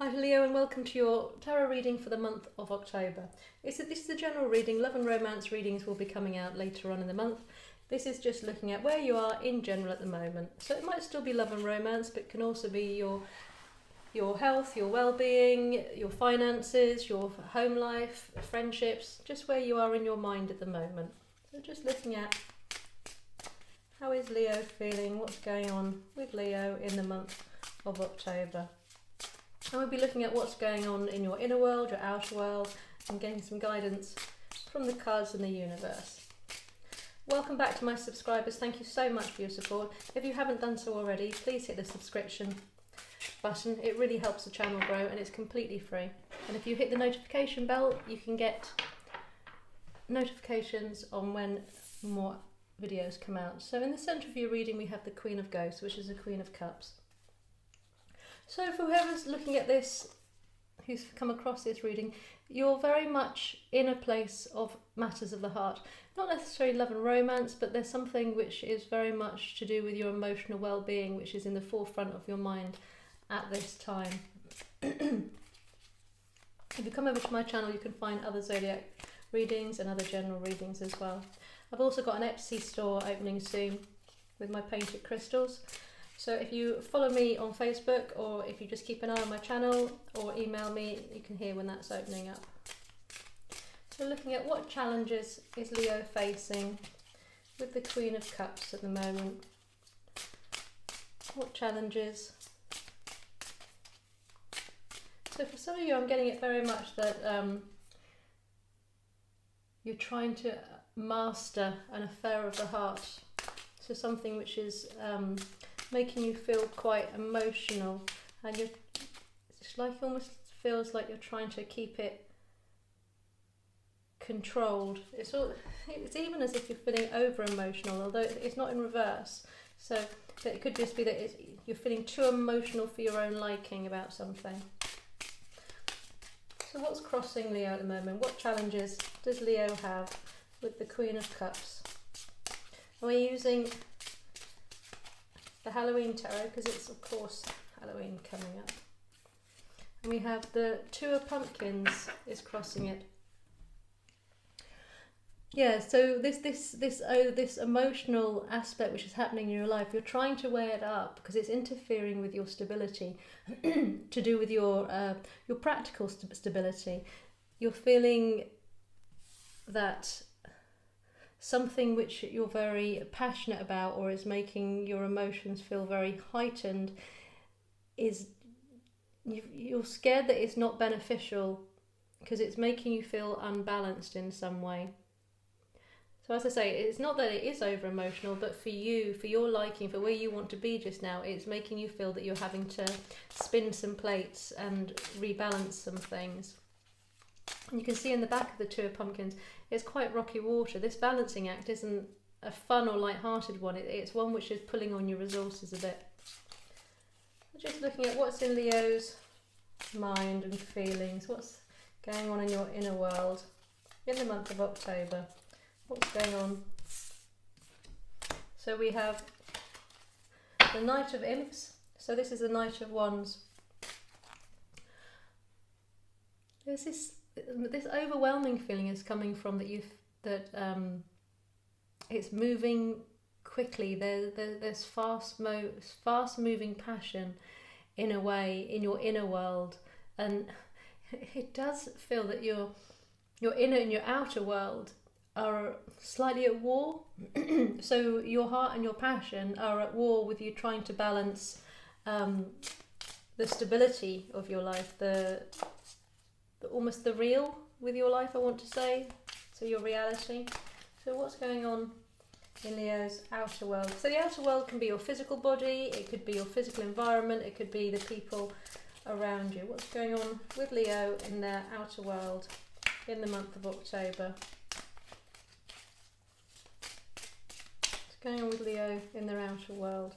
Hi Leo, and welcome to your tarot reading for the month of October. This is a general reading. Love and romance readings will be coming out later on in the month. This is just looking at where you are in general at the moment. So it might still be love and romance, but it can also be your health, your well-being, your finances, your home life, friendships, just where you are in your mind at the moment. So just looking at how is Leo feeling, what's going on with Leo in the month of October. And we'll be looking at what's going on in your inner world, your outer world, and getting some guidance from the cards and the universe. Welcome back to my subscribers. Thank you so much for your support. If you haven't done so already, please hit the subscription button. It really helps the channel grow and it's completely free. And if you hit the notification bell, you can get notifications on when more videos come out. So in the centre of your reading, we have the Queen of Ghosts, which is the Queen of Cups. So for whoever's looking at this, who's come across this reading, you're very much in a place of matters of the heart. Not necessarily love and romance, but there's something which is very much to do with your emotional well-being, which is in the forefront of your mind at this time. If you come over to my channel, you can find other zodiac readings and other general readings as well. I've also got an Etsy store opening soon with my painted crystals. So if you follow me on Facebook, or if you just keep an eye on my channel or email me, you can hear when that's opening up. So looking at what challenges is Leo facing with the Queen of Cups at the moment. What challenges? So for some of you, I'm getting it very much that you're trying to master an affair of the heart. So something which is making you feel quite emotional, and it's like almost feels like you're trying to keep it controlled. It's even as if you're feeling over emotional, although it's not in reverse. So it could just be that you're feeling too emotional for your own liking about something. So what's crossing Leo at the moment? What challenges does Leo have with the Queen of Cups? Are we using the Halloween tarot, because it's of course Halloween coming up, and we have the Two of Pumpkins is crossing it. Yeah, so this emotional aspect which is happening in your life, you're trying to weigh it up because it's interfering with your stability, to do with your practical stability. You're feeling that something which you're very passionate about, or is making your emotions feel very heightened, you're scared that it's not beneficial because it's making you feel unbalanced in some way. So as I say, it's not that it is over emotional, but for you, for your liking, for where you want to be just now, it's making you feel that you're having to spin some plates and rebalance some things. And you can see in the back of the Two of Pumpkins, it's quite rocky water. This balancing act isn't a fun or light-hearted one. It's one which is pulling on your resources a bit. Just looking at what's in Leo's mind and feelings. What's going on in your inner world in the month of October. What's going on? So we have the Knight of Imps. So this is the Knight of Wands. There's this overwhelming feeling is coming from it's moving quickly. There's fast moving passion in a way in your inner world, and it does feel that your inner and your outer world are slightly at war. So your heart and your passion are at war with you trying to balance the stability of your life, almost the real with your life, I want to say, so your reality. So what's going on in Leo's outer world? So the outer world can be your physical body, it could be your physical environment, it could be the people around you. What's going on with Leo in their outer world in the month of October? What's going on with Leo in their outer world?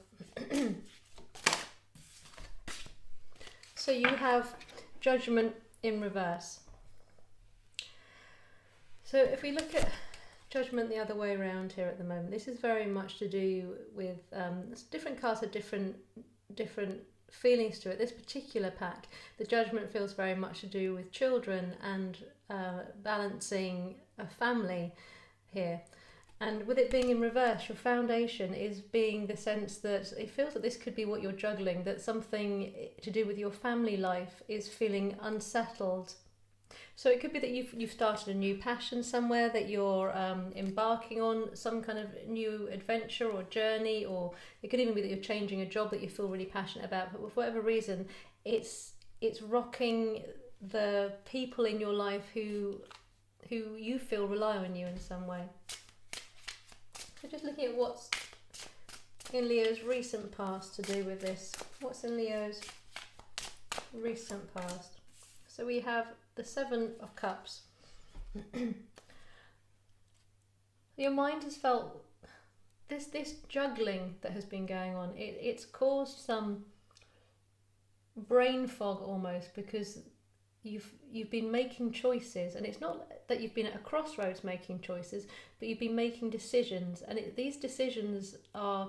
So you have Judgment in reverse. So if we look at Judgment the other way around here at the moment, this is very much to do with different cards have different feelings to it. This particular pack, the Judgment feels very much to do with children and balancing a family here. And with it being in reverse, your Foundation is being the sense that it feels that this could be what you're juggling, that something to do with your family life is feeling unsettled. So it could be that you've started a new passion somewhere, that you're embarking on some kind of new adventure or journey, or it could even be that you're changing a job that you feel really passionate about. But for whatever reason, it's rocking the people in your life who you feel rely on you in some way. So just looking at what's in Leo's recent past to do with this. What's in Leo's recent past? So we have the Seven of Cups. Your mind has felt this juggling that has been going on. It's caused some brain fog almost, because you've been making choices, and it's not that you've been at a crossroads making choices, but you've been making decisions, and these decisions are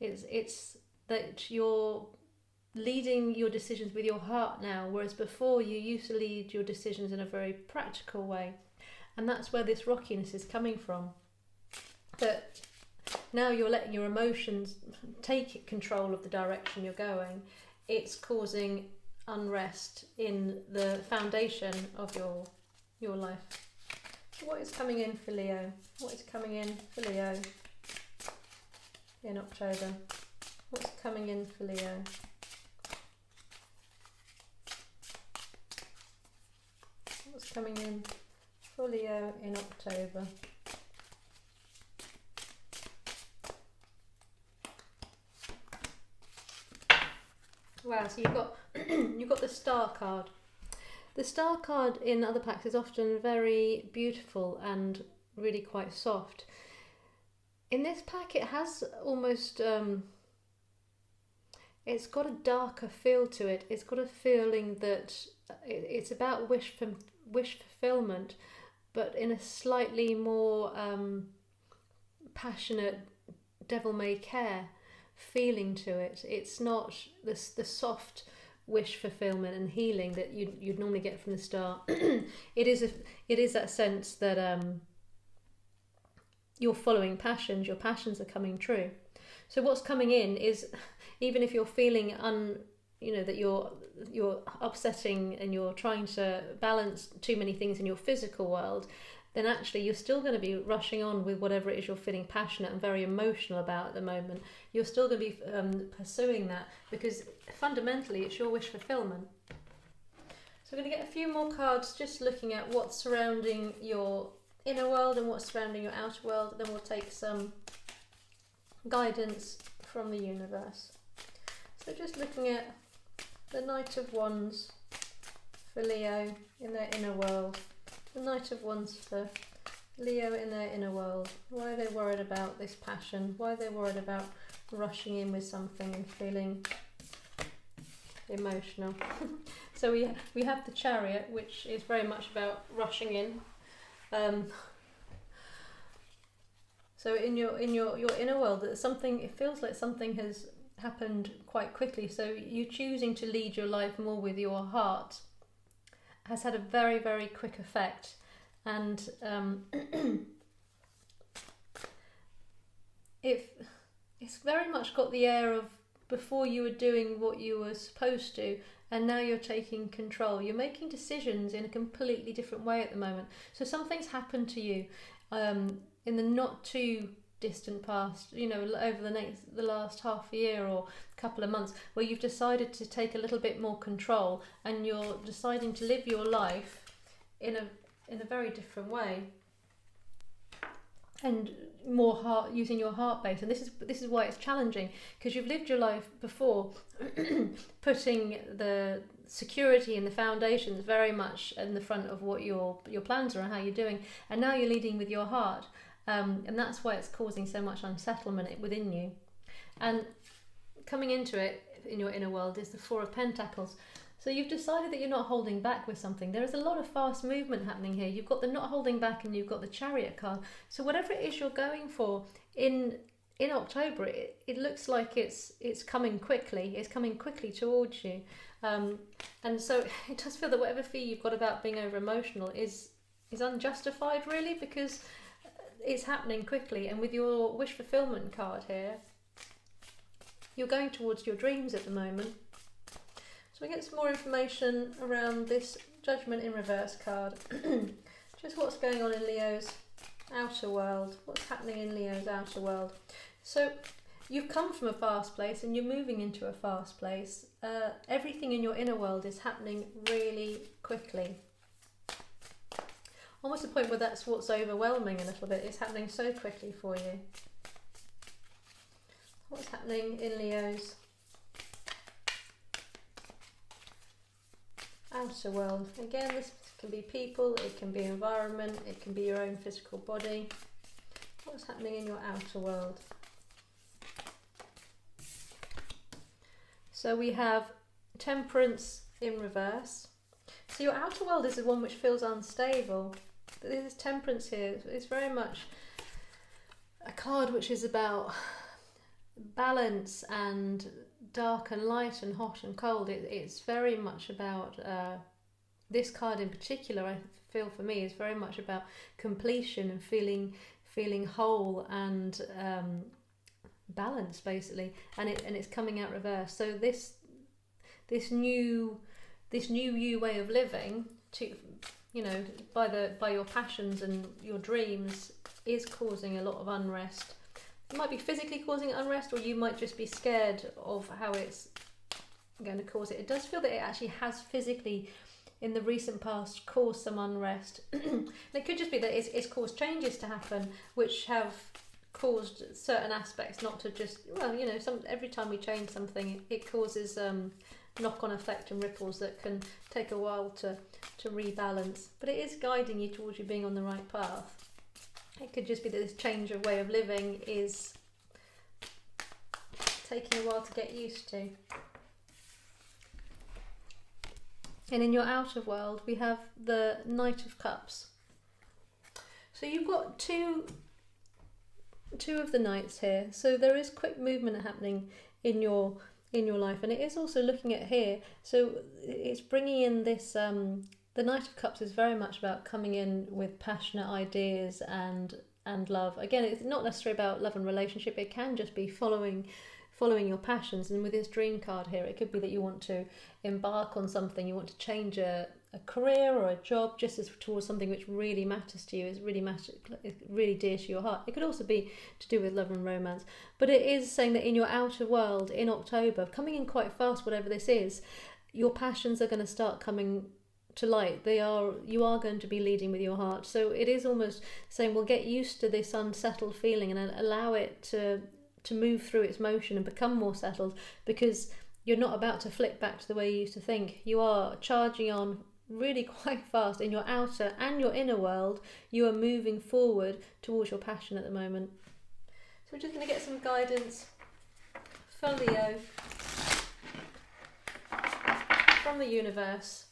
it's that you're leading your decisions with your heart now, whereas before you used to lead your decisions in a very practical way. And that's where this rockiness is coming from, that now you're letting your emotions take control of the direction you're going. It's causing unrest in the foundation of your life. So what is coming in for Leo? What is coming in for Leo in October? What's coming in for Leo? What's coming in for Leo in October? Wow, so you've got the Star card. The Star card in other packs is often very beautiful and really quite soft. In this pack it has almost it's got a darker feel to it. It's got a feeling that it's about wish fulfillment, but in a slightly more passionate devil-may-care feeling to it. It's not the soft wish fulfillment and healing that you'd normally get from the Star. It is that sense that you're following passions. Your passions are coming true. So what's coming in is, even if you're feeling that you're upsetting and you're trying to balance too many things in your physical world, then actually you're still going to be rushing on with whatever it is you're feeling passionate and very emotional about at the moment. You're still going to be pursuing that, because fundamentally it's your wish fulfillment. So we're going to get a few more cards just looking at what's surrounding your inner world and what's surrounding your outer world. Then we'll take some guidance from the universe. So just looking at the Knight of Wands for Leo in their inner world. The Knight of Wands for Leo in their inner world. Why are they worried about this passion? Why are they worried about rushing in with something and feeling emotional? So we have the Chariot, which is very much about rushing in. So in your inner world, it feels like something has happened quite quickly. So you choosing to lead your life more with your heart has had a very, very quick effect, and it's very much got the air of before you were doing what you were supposed to, and now you're taking control. You're making decisions in a completely different way at the moment. So something's happened to you in the not too distant past, over the last half a year or couple of months, where you've decided to take a little bit more control, and you're deciding to live your life in a very different way, and more using your heart base. And this is why it's challenging, because you've lived your life before putting the security and the foundations very much in the front of what your plans are and how you're doing, and now you're leading with your heart. And that's why it's causing so much unsettlement within you. And coming into it in your inner world is the Four of Pentacles. So you've decided that you're not holding back with something. There is a lot of fast movement happening here. You've got the not holding back, and you've got the Chariot card. So whatever it is you're going for in in October, it looks like it's coming quickly. It's coming quickly towards you, and so it does feel that whatever fear you've got about being over emotional is unjustified, really, because it's happening quickly. And with your wish fulfillment card here, you're going towards your dreams at the moment. So we get some more information around this Judgment in Reverse card. Just what's going on in Leo's outer world. What's happening in Leo's outer world? So you've come from a fast place and you're moving into a fast place. Everything in your inner world is happening really quickly. Almost to the point where that's what's overwhelming a little bit. It's happening so quickly for you. What's happening in Leo's outer world? Again, this can be people, it can be environment, it can be your own physical body. What's happening in your outer world? So we have Temperance in reverse. So your outer world is the one which feels unstable. This Temperance here is very much a card which is about balance and dark and light and hot and cold. It's very much about this card in particular. I feel for me is very much about completion and feeling whole and balance, basically. And it's coming out reverse. So this new you way of living, to by your passions and your dreams, is causing a lot of unrest. It might be physically causing unrest, or you might just be scared of how it's going to cause it. It does feel that it actually has physically, in the recent past, caused some unrest. And it could just be that it's caused changes to happen, which have caused certain aspects not to just, every time we change something, it causes knock-on effect and ripples that can take a while to rebalance. But it is guiding you towards you being on the right path. It could just be that this change of way of living is taking a while to get used to. And in your outer world, we have the Knight of Cups. So you've got two of the knights here. So there is quick movement happening in your life, and it is also looking at here. So it's bringing in this. The Knight of Cups is very much about coming in with passionate ideas and love. Again, it's not necessarily about love and relationship. It can just be following your passions. And with this dream card here, it could be that you want to embark on something. You want to change a career or a job, just as towards something which really matters to you, is really dear to your heart. It could also be to do with love and romance. But it is saying that in your outer world, in October, coming in quite fast, whatever this is, your passions are going to start coming to light. You are going to be leading with your heart. So it is almost saying, well, get used to this unsettled feeling and allow it to move through its motion and become more settled, because you're not about to flip back to the way you used to think. You are charging on really quite fast in your outer and your inner world. You are moving forward towards your passion at the moment. So we're just going to get some guidance for Leo from the universe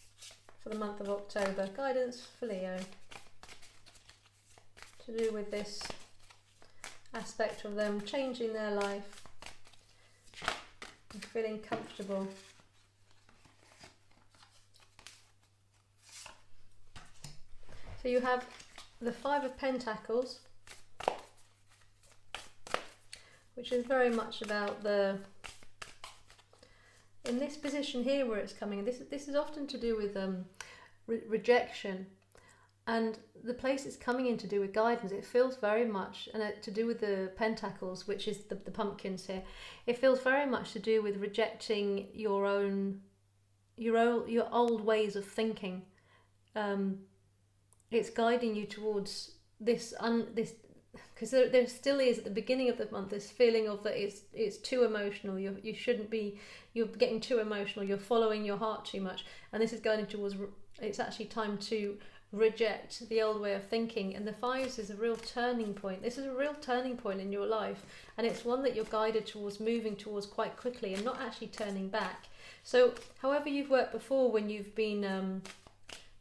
for the month of October. Guidance for Leo to do with this aspect of them changing their life and feeling comfortable. So you have the Five of Pentacles, which is very much about in this position here where it's coming. This is often to do with rejection, and the place it's coming in to do with guidance. It feels very much, and to do with the Pentacles, which is the pumpkins here. It feels very much to do with rejecting your old ways of thinking. It's guiding you towards this because there still is at the beginning of the month this feeling of that it's too emotional. You shouldn't be. You're getting too emotional. You're following your heart too much, and this is going towards. It's actually time to reject the old way of thinking. And the Fives is a real turning point. This is a real turning point in your life, and it's one that you're guided towards moving towards quite quickly and not actually turning back. So, however you've worked before when you've been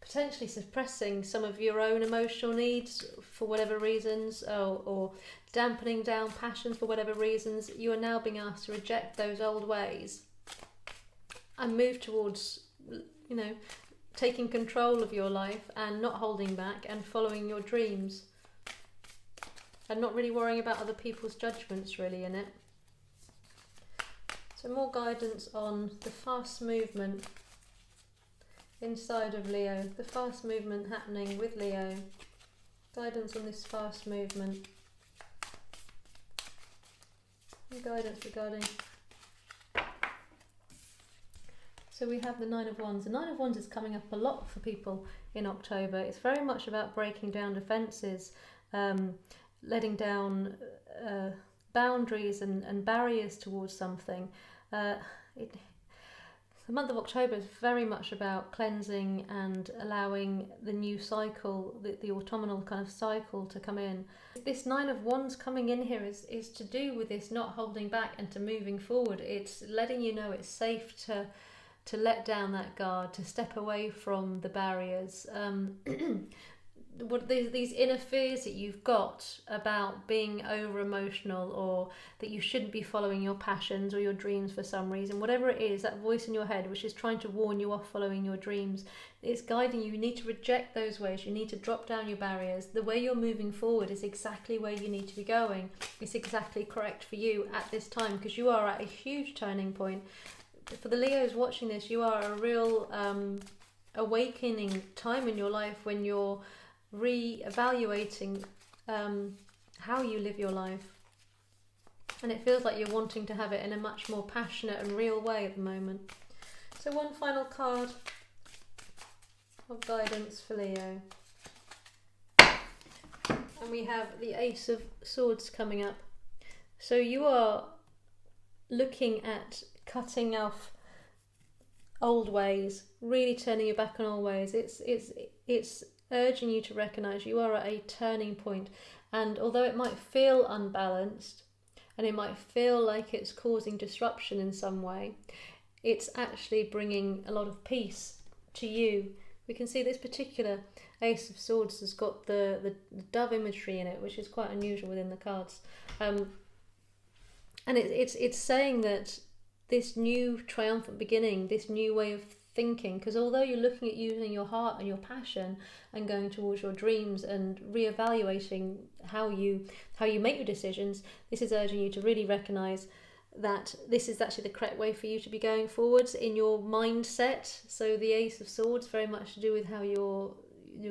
potentially suppressing some of your own emotional needs for whatever reasons, or dampening down passions for whatever reasons, you are now being asked to reject those old ways and move towards, you know, taking control of your life and not holding back and following your dreams and not really worrying about other people's judgments really in it. So more guidance on the fast movement inside of Leo, the fast movement happening with Leo. Guidance on this fast movement. And guidance regarding. So we have the Nine of Wands. The Nine of Wands is coming up a lot for people in October. It's very much about breaking down defences, letting down boundaries and barriers towards something. The month of October is very much about cleansing and allowing the new cycle, the autumnal kind of cycle to come in. This Nine of Wands coming in here is to do with this not holding back and to moving forward. It's letting you know it's safe to let down that guard, to step away from the barriers. These inner fears that you've got about being over emotional, or that you shouldn't be following your passions or your dreams for some reason, whatever it is, that voice in your head which is trying to warn you off following your dreams, it's guiding you. You need to reject those ways. You need to drop down your barriers. The way you're moving forward is exactly where you need to be going. It's exactly correct for you at this time, because you are at a huge turning point. For the Leos watching this, you are a real awakening time in your life when you're re-evaluating how you live your life, and it feels like you're wanting to have it in a much more passionate and real way at the moment. So one final card of guidance for Leo, and we have the Ace of Swords coming up. So you are looking at cutting off old ways, really turning your back on old ways. It's urging you to recognise you are at a turning point, and although it might feel unbalanced and it might feel like it's causing disruption in some way, it's actually bringing a lot of peace to you. We can see this particular Ace of Swords has got the dove imagery in it, which is quite unusual within the cards, and it's saying that this new triumphant beginning, this new way of thinking, because although you're looking at using your heart and your passion and going towards your dreams and re-evaluating how you make your decisions, this is urging you to really recognise that this is actually the correct way for you to be going forwards in your mindset. So the Ace of Swords very much to do with how you're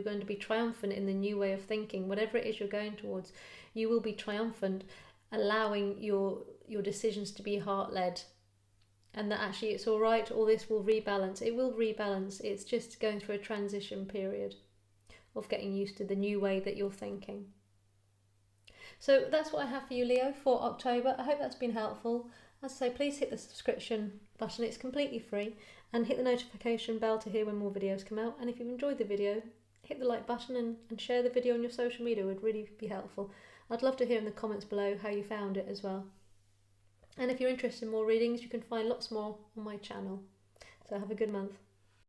going to be triumphant in the new way of thinking. Whatever it is you're going towards, you will be triumphant, allowing your decisions to be heart-led. And that actually it's all right, all this will rebalance. It will rebalance. It's just going through a transition period of getting used to the new way that you're thinking. So that's what I have for you, Leo, for October. I hope that's been helpful. As I say, please hit the subscription button. It's completely free. And hit the notification bell to hear when more videos come out. And if you've enjoyed the video, hit the like button and share the video on your social media. It would really be helpful. I'd love to hear in the comments below how you found it as well. And if you're interested in more readings, you can find lots more on my channel. So have a good month.